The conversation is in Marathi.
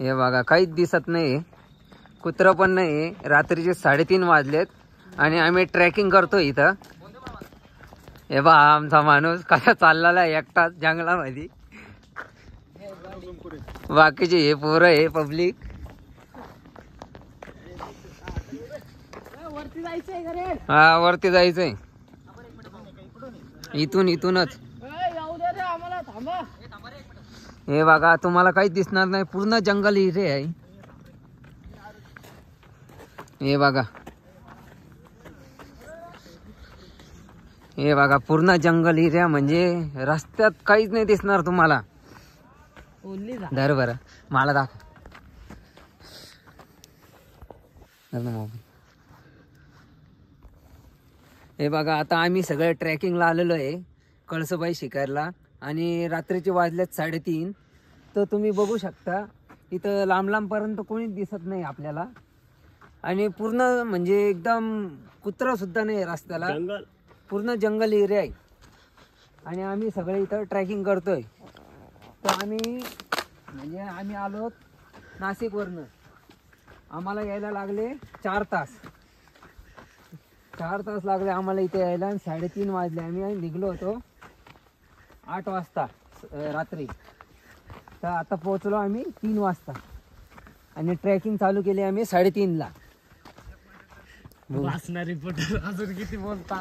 हे बघा काहीच दिसत नाही, कुत्र पण नाही. रात्रीचे 3:30 वाजलेत आणि आम्ही ट्रेकिंग करतोय इथं. हे बा आमचा माणूस कसा चाललेला एकटाच जंगलामध्ये. बाकीचे हे पोरं हे पब्लिक. हा वरती जायचंय इथूनच. हे बघा तुम्हाला काहीच दिसणार नाही, पूर्ण जंगल इथे आहे. हे बघा, हे बघा पूर्ण जंगल एरिया, म्हणजे रस्त्यात काहीच नाही दिसणार तुम्हाला. धर बरं मला दाखव. हे बघा आता आम्ही सगळे ट्रेकिंगला आलेलो आहे कळसबाई शिखरला आणि रात्रीचे वाजलेत 3:30. तर तुम्ही बघू शकता इथं लांब लांबपर्यंत कोणीच दिसत नाही आपल्याला आणि पूर्ण म्हणजे एकदम कुत्रा सुद्धा नाही रस्त्याला, पूर्ण जंगल एरिया आहे. आणि आम्ही सगळे इथं ट्रेकिंग करतोय. तर आम्ही आलो नाशिकवरनं. आम्हाला यायला लागले 4 तास. 4 तास लागले आम्हाला इथे यायला आणि 3:30 वाजले. आम्ही निघलो होतो 8 वाजता रात्री. तर आता पोहोचलो आम्ही 3 वाजता आणि ट्रेकिंग चालू केली आम्ही 3:30ला. वाचणारी रिपोर्टर अजून किती बोलता.